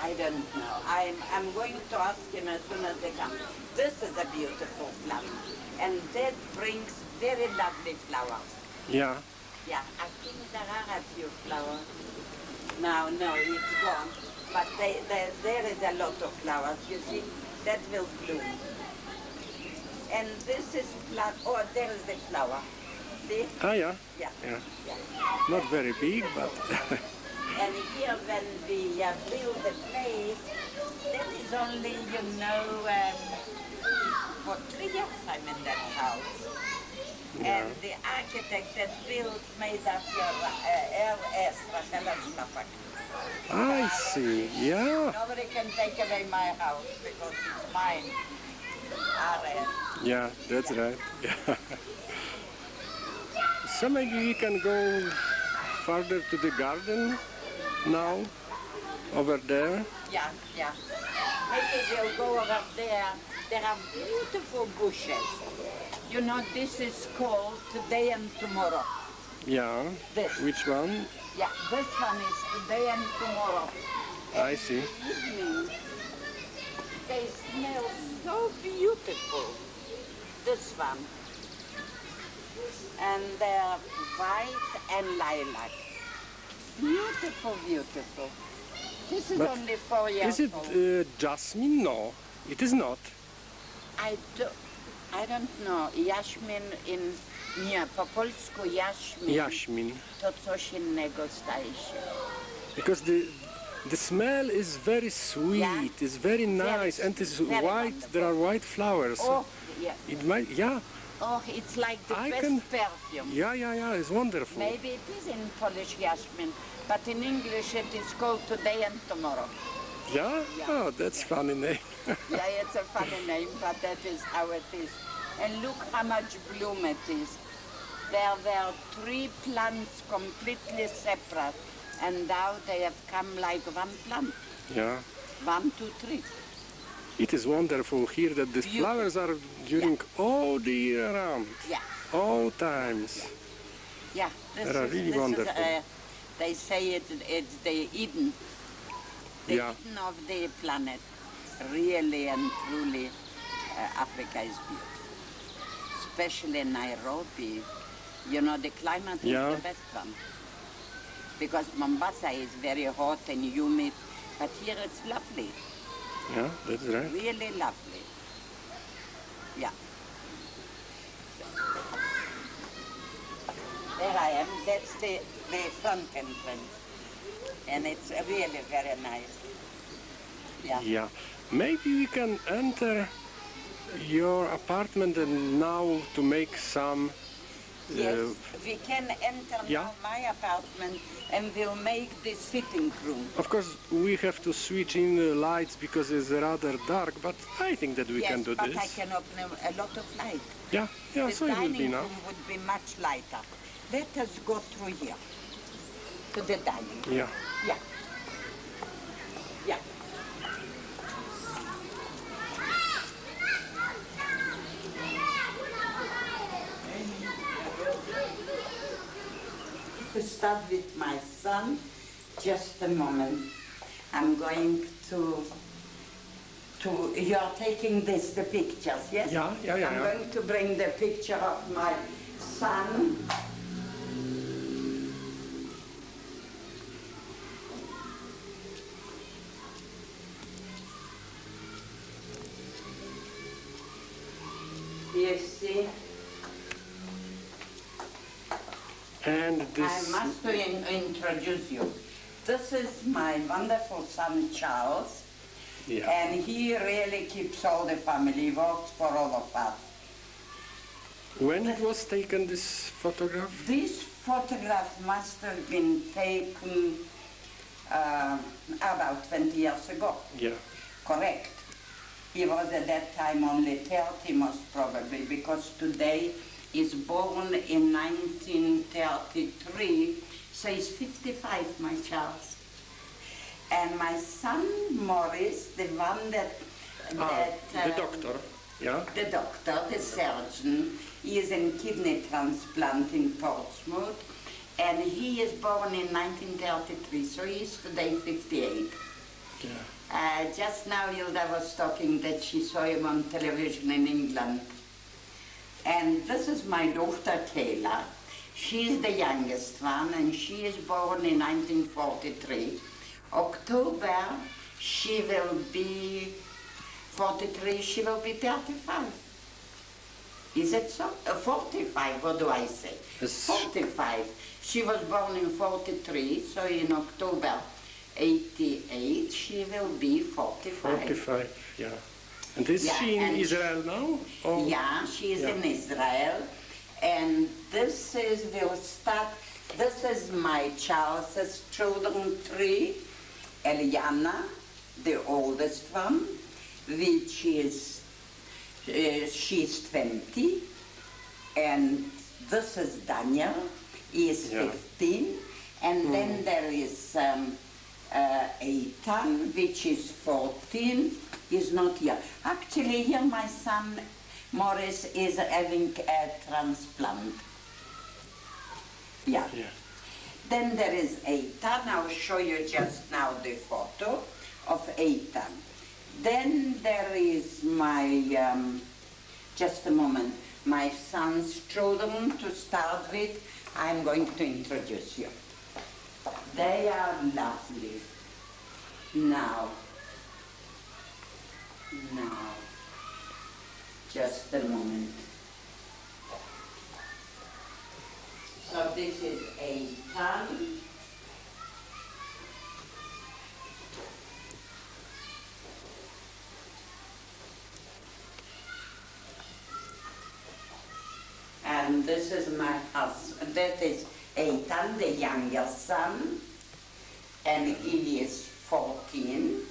I don't know. I'm going to ask him as soon as they come. This is a beautiful plant. And that brings very lovely flowers. Yeah. Yeah, I think there are a few flowers. No, it's gone. But there is a lot of flowers, you see. That will bloom. And this is plant. Oh, there is the flower. See? Ah, yeah. Yeah. Yeah. Yeah. Not very big, but And here when we build the place, that is only, for 3 years I'm in that house. Yeah. And the architect that built made up your Szlapak. I see. Yeah. Nobody can take away my house because it's mine. RS. Yeah, that's right. Yeah. So maybe we can go further to the garden now, over there. Yeah. Maybe we'll go over there. There are beautiful bushes. You know, this is called Today and Tomorrow. Yeah. This. Which one? Yeah, this one is Today and Tomorrow. I see. Evening, they smell so beautiful. This one. And they're white and lilac. Beautiful, beautiful. This is But only 4 years Is it old. jasmine? No, it is not. I don't know. Jaśmin nie, po polsku jaśmin. Jaśmin. To coś innego zdaje się. Because the smell is very sweet, Yeah. it's very nice, and it's very white. wonderful. There are white flowers. Oh, yeah. It might, yeah, Oh, it's like the I best can- perfume. yeah. It's wonderful. Maybe it is in Polish jaśmin, but in English it is called Today and Tomorrow. Yeah? Yeah. Oh, that's funny name. Yeah, it's a funny name, but that is how it is. And look how much bloom it is. There were 3 plants completely separate, and now they have come like one plant. Yeah. 1, 2, 3. It is wonderful here that the Beautiful. flowers are during all the year round, Yeah, all times. yeah. This They are really wonderful. They say it's the Eden. The Yeah. Eden of the planet. really and truly, Africa is beautiful. Especially Nairobi, you know, the climate is the best one. Because Mombasa is very hot and humid, but here it's lovely. Yeah, that's right. Really lovely. Yeah. There I am. That's the front entrance. And it's really very nice. Yeah. Yeah. Maybe we can enter your apartment and now to make some... Yes, we can enter now my apartment and we'll make this sitting room. Of course, we have to switch in the lights because it's rather dark, but I think that we can do Yes, this. but I can open a lot of light. Yeah, The so it will dining be now. room would be much lighter. Let us go through here to the dining room. Yeah. Yeah. Yeah. To start with my son, just a moment. I'm going to you are taking the pictures, yes? Yeah. I'm going to bring the picture of my son. You see? And this... I must introduce you. This is my wonderful son, Charles. Yeah. And he really keeps all the family, he works for all of us. When it was taken, this photograph? This photograph must have been taken about 20 years ago. Yeah. Correct. He was at that time only 30 most probably, because today is born in 1933, so he's 55, my Charles. And my son Morris, the one that... the doctor, yeah? The doctor, the surgeon, he is in kidney transplant in Portsmouth, and he is born in 1933, so he is today 58. Yeah. Just now Hilda was talking that she saw him on television in England. And this is my daughter Kayla. She's the youngest one, and she is born in 1943. October, she will be 43, she will be 35. Is it so? 45, what do I say? 45. She was born in 43, so in October 88, she will be 45. 45, yeah. And is she in Israel now? Or? Yeah, she is in Israel. And this is, we'll start, this is my Charles's children three. Eliana, the oldest one, which is, she's 20. And this is Daniel, he is 15. And then there is Eitan, which is 14, is not here. Actually, here my son Morris is having a transplant. Yeah. Then there is Eitan. I'll show you just now the photo of Eitan. Then there is my, just a moment, my son's children to start with. I'm going to introduce you. They are lovely. Now, just a moment. So this is Eitan. And this is my husband. That is Eitan, the younger son, and he is 14.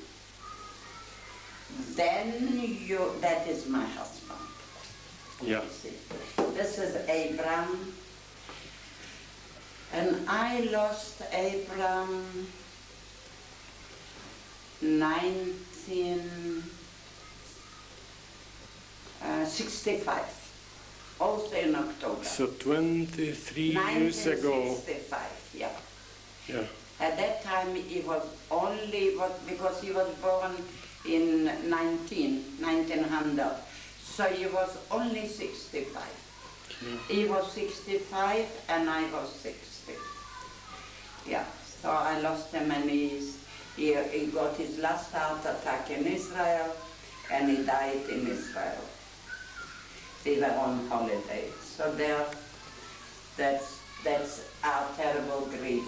Then that is my husband. Yeah. This is Abraham. And I lost Abraham 1965, also in October. So 23 years ago. 1965, yeah. Yeah. At that time he was only, because he was born in 1900. So he was only 65. He was 65 and I was 60. Yeah, so I lost him and he got his last heart attack in Israel and he died in Israel. We were on holiday. So that's our terrible grief.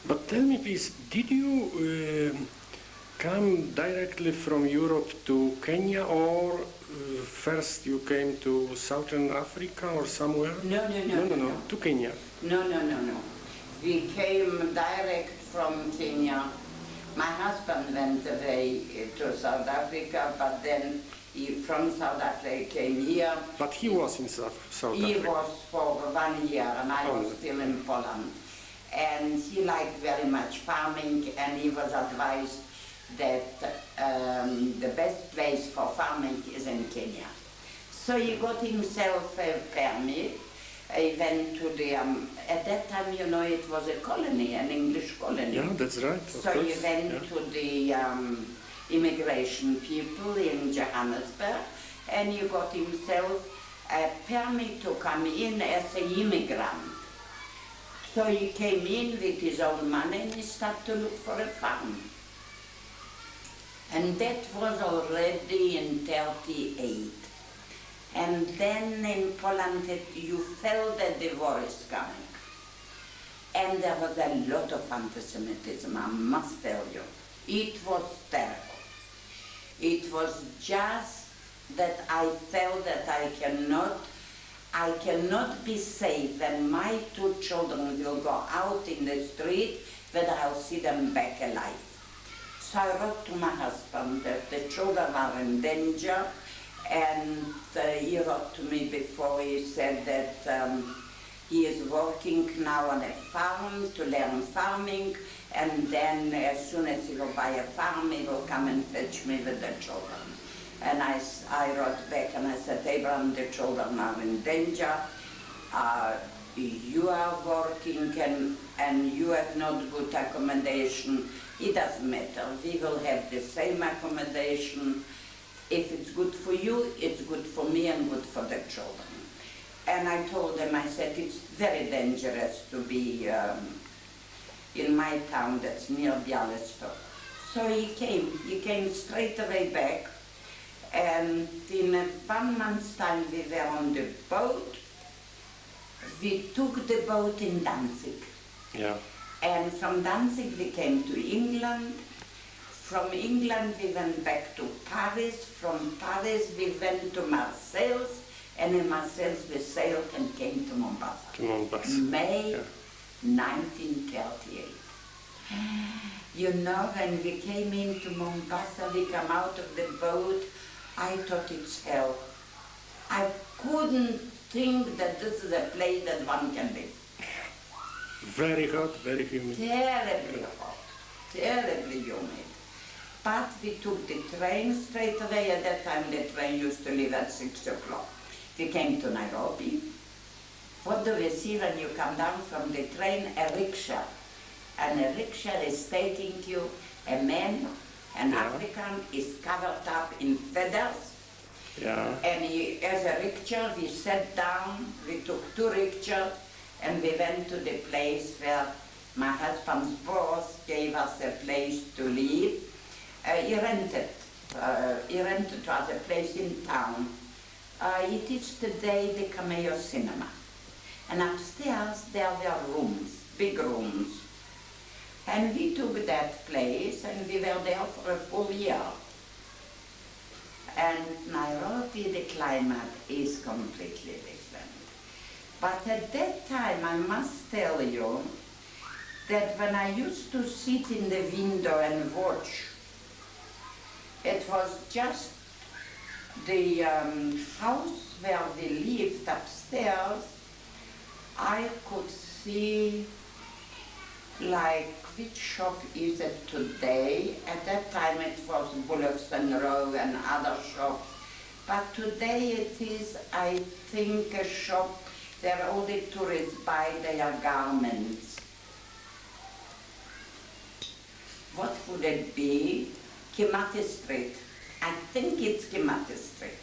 But tell me please, did you come directly from Europe to Kenya or first you came to Southern Africa or somewhere? No. To Kenya. No. We came direct from Kenya. My husband went away to South Africa, but then from South Africa came here. But he was in South Africa? He was for 1 year and I was still in Poland. And he liked very much farming and he was advised that the best place for farming is in Kenya. So he got himself a permit. He went to the, at that time, you know, it was a colony, an English colony. Yeah, that's right. So he went to the immigration people in Johannesburg and he got himself a permit to come in as an immigrant. So he came in with his own money and he started to look for a farm. And that was already in 1938. And then in Poland you felt that the war is coming. And there was a lot of anti-Semitism, I must tell you. It was terrible. It was just that I felt that I cannot be safe when my 2 children will go out in the street, that I'll see them back alive. So I wrote to my husband that the children are in danger, and he wrote to me before. He said that he is working now on a farm to learn farming, and then as soon as he will buy a farm, he will come and fetch me with the children. And I wrote back and I said, Abraham, the children are in danger. You are working and you have not good accommodation. It doesn't matter. We will have the same accommodation. If it's good for you, it's good for me and good for the children. And I told them, I said, it's very dangerous to be in my town that's near Bialystok. So he came straight away back. And in 1 month's time we were on the boat. We took the boat in Danzig. Yeah. And from Danzig we came to England. From England we went back to Paris. From Paris we went to Marseilles. And in Marseilles we sailed and came to Mombasa. May 1938. You know, when we came into Mombasa, we come out of the boat, I thought it's hell. I couldn't think that this is a place that one can live. Very hot, very humid. Terribly hot, terribly humid. But we took the train straight away. At that time the train used to leave at 6 o'clock. We came to Nairobi. What do we see when you come down from the train? A rickshaw. And a rickshaw is taking you, a man, an African, is covered up in feathers. Yeah. And he has a rickshaw. We sat down, we took 2 rickshaws, and we went to the place where my husband's boss gave us a place to live. He rented to us a place in town. It is today the Cameo Cinema. And upstairs there were rooms, big rooms. And we took that place and we were there for a full year. And Nairobi, the climate is completely different. But at that time, I must tell you that when I used to sit in the window and watch, it was just the house where we lived upstairs. I could see, like, which shop is it today? At that time it was Bullocks Row and other shops. But today it is, I think, a shop where all the tourists buy their garments. What would it be? Kimati Street. I think it's Kimati Street.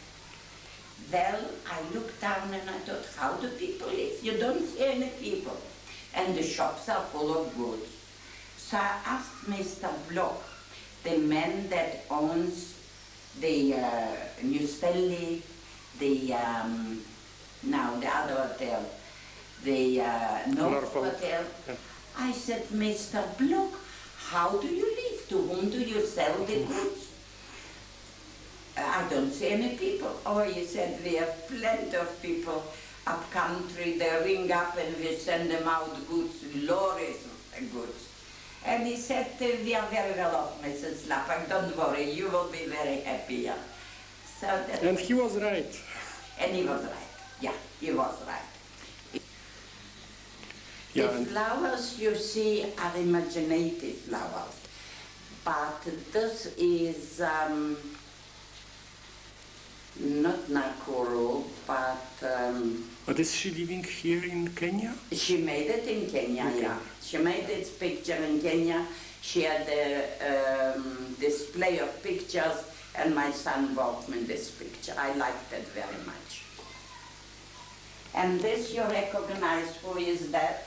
Well, I looked down and I thought, how do people live? You don't see any people. And the shops are full of goods. So I asked Mr. Block, the man that owns the New Stanley, the now the other hotel, the North Hotel. Yeah. I said, Mr. Block, how do you live? To whom do you sell the goods? I don't see any people. Oh, he said, we have plenty of people up country. They ring up and we send them out goods, lorries of goods. And he said, we are very well off, Mrs. Szlapak, don't worry, you will be very happy here. So that And he was right. And he was right, yeah, he was right. Yeah, The flowers you see are imaginative flowers, but this is not Nakuru, But is she living here in Kenya? She made it in Kenya, Okay. yeah. She made this picture in Kenya. She had a display of pictures, and my son bought me this picture. I liked it very much. And this you recognize, who is that?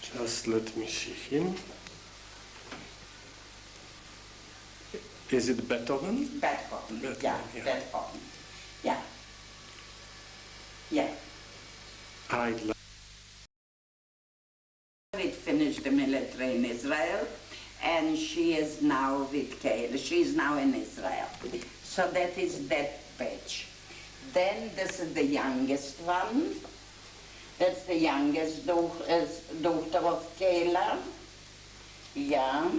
Just let me see him. Is it Beethoven? Beethoven, Beethoven, yeah, yeah. Beethoven, yeah. Yeah. I'd like. It finished the military in Israel, and she is now with Kayla. She's now in Israel. So that is that page. Then this is the youngest one. That's the youngest daughter of Kayla. Yeah.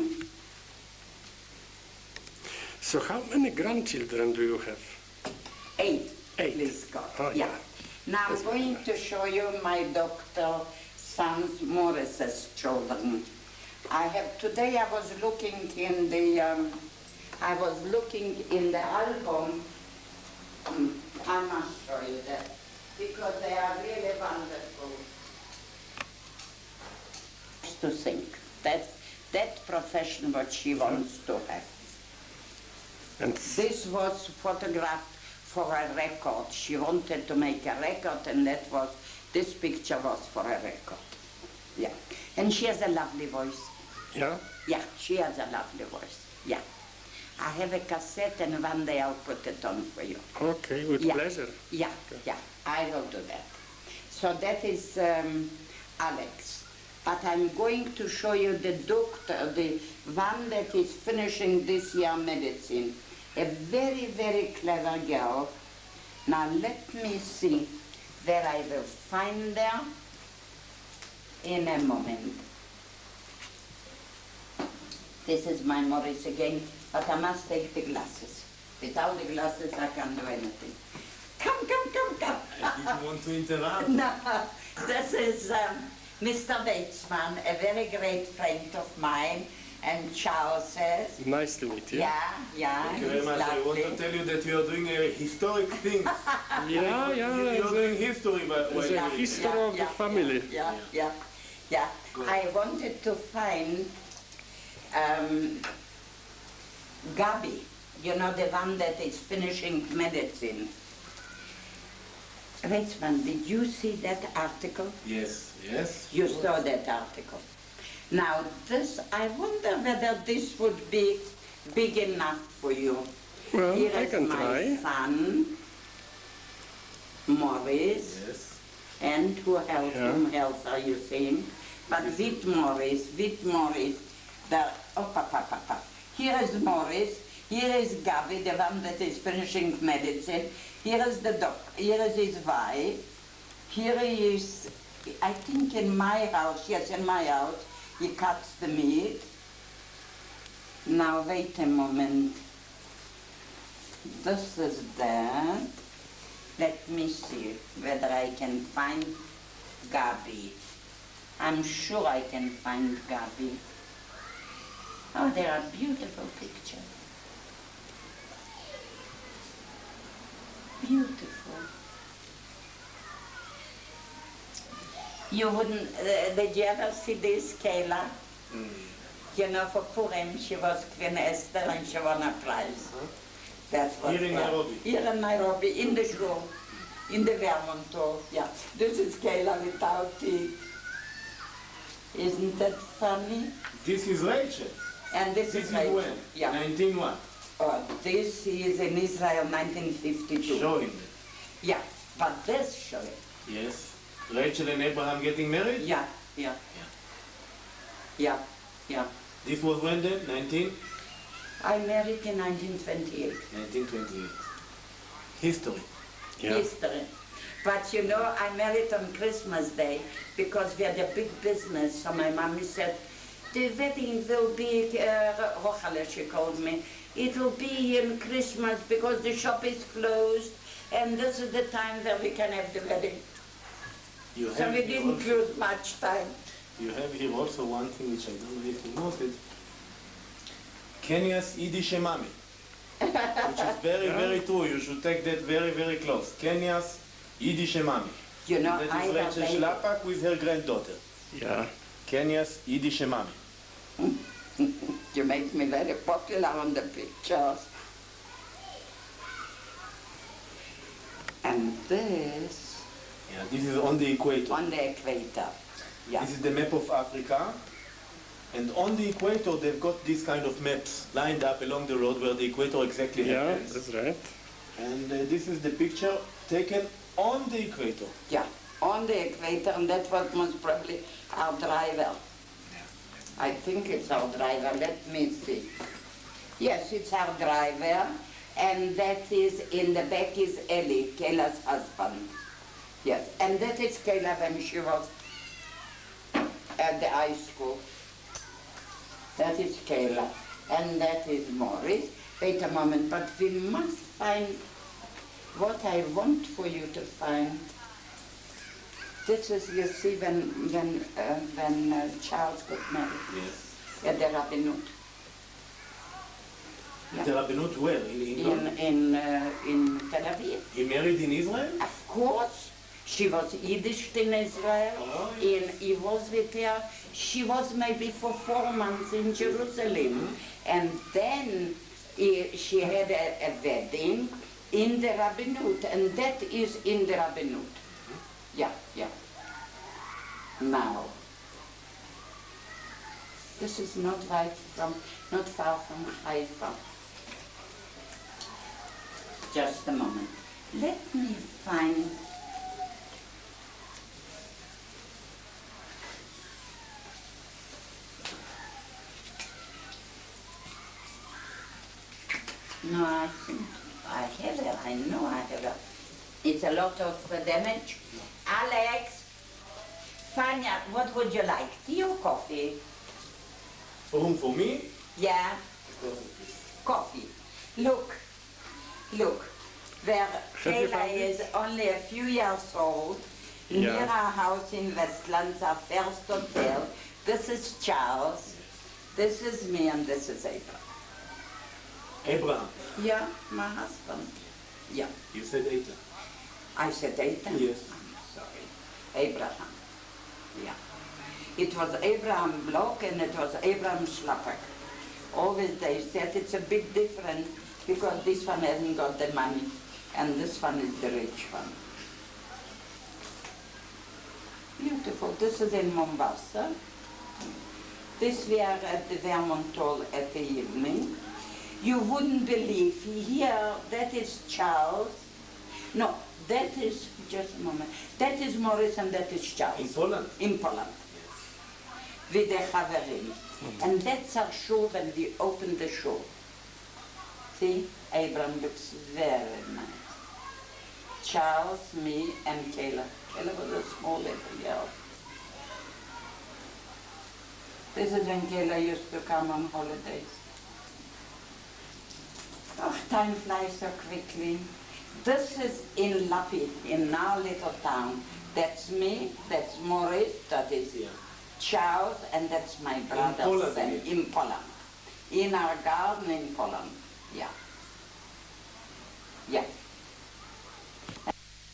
So how many grandchildren do you have? 8. 8. Please God. Oh, yeah. yeah. Now I'm going to show you my Dr. Sans Morris's children. Today I was looking in the album. I must show you that because they are really wonderful. To think that profession what she wants to have. And This was photographed for a record. She wanted to make a record, and this picture was for a record. Yeah. And she has a lovely voice. yeah? Yeah, she has a lovely voice. Yeah. I have a cassette, and one day I'll put it on for you. Okay, with Yeah. pleasure. Yeah, yeah, I will do that. So that is Alex. But I'm going to show you the doctor, the one that is finishing this year medicine. A very, very clever girl. Now let me see where I will find her in a moment. This is my Morris again, but I must take the glasses. Without the glasses I can't do anything. Come. I didn't want to interrupt. No, this is Mr. Weitzman, a very great friend of mine, and Charles says. Nice to meet you. Yeah, Thank you very he's much. I want to lovely. tell you that you are doing a historic thing. Yeah, You're doing history, but It's a history of the family. Yeah. I wanted to find Gabi, you know, the one that is finishing medicine. Weitzman, did you see that article? Yes. You saw that article. Now, I wonder whether this would be big enough for you. Well, Here I is can my try. son, Morris, Yes. and who else, Yeah. whom else are you saying? But with Morris, Papa. Here is Morris, here is Gabi, the one that is finishing medicine. Here is the doctor, here is his wife. Here he is, I think in my house, yes, in my house, he cuts the meat. Now wait a moment. This is that. Let me see whether I can find Gabi. I'm sure I can find Gabi. Oh, they are beautiful pictures. Beautiful. You wouldn't, did you ever see this, Kayla? You know, for Purim, she was Queen Esther and she won a prize. That was Here in Nairobi? Here in Nairobi, in the show, in the Vermont Hall, yeah. This is Kayla without teeth. Isn't that funny? This is Rachel. And this is Rachel. when? Yeah. 19 what? Oh, this is in Israel, 1952. Showing. Yeah, but this showing. Yes. Rachel and Abraham getting married? Yeah, yeah. Yeah, yeah. This was when then? 19? I married in 1928. 1928. History. History. But you know, I married on Christmas Day because we had a big business. So my mommy said, the wedding will be, Rochale, she called me, it will be in Christmas because the shop is closed and this is the time where we can have the wedding. So we didn't lose much time. You have here also one thing which I don't know if you noted. Kenya's Yiddish Mami. Which is very, very true. You should take that very, very close. Kenya's Yiddish Mami. You know, that is Rachel Szlapak with her granddaughter. Yeah. Kenya's Yiddish Mami. You make me very popular on the pictures. And this... Yeah, this is on the equator. On the equator, yeah. This is the map of Africa. And on the equator, they've got these kind of maps lined up along the road where the equator exactly happens. Yeah, that's right. And this is the picture taken on the equator. Yeah, on the equator, and that was most probably our driver. I think it's our driver, let me see. Yes, it's our driver, and that is, in the back is Eli, Kayla's husband. Yes, and that is Kayla when she was at the high school. That is Kayla, and that is Morris. Wait a moment, but we must find what I want for you to find. This is, you see, when Charles got married. Yes. At the Rabbinut. Yeah. The Rabbinut where? In Tel Aviv. He married in Israel? Of course. She was Yiddish in Israel. Oh, yes. He was with her. She was maybe for 4 months in Jerusalem. And then she had a wedding in the Rabbinut. And that is in the Rabbinut. Yeah, yeah. Now, this is not far from Haifa. Just a moment. Let me find. No, I think I have it. I know I have it. It's a lot of damage. Alex, Fania, what would you like? Tea or coffee? For whom? For me? Yeah. Coffee. Look. Where Kayla is only a few years old, near our house in Westlands, our first hotel. This is Charles, this is me, and this is Abraham. Abraham? Yeah, my husband. Yeah. You said Eitan. I said Eitan? Yes. I'm sorry. Abraham. Yeah. It was Abraham Bloch and it was Abraham Szlapak. Always they said it's a big difference because this one hasn't got the money and this one is the rich one. Beautiful. This is in Mombasa. This we are at the Vermont Hall at the evening. You wouldn't believe, here, that is Charles. No, that is, just a moment, that is Morris and that is Charles. In Poland? In Poland. With the Haverim. And that's our show when we open the show. See, Abraham looks very nice. Charles, me, and Kayla. Kayla was a small little girl. This is when Kayla used to come on holidays. Oh, time flies so quickly. This is in Lapid, in our little town. That's me, that's Morris, that is Charles, and that's my brother. In Poland? In Poland. In our garden in Poland, yeah. Yeah.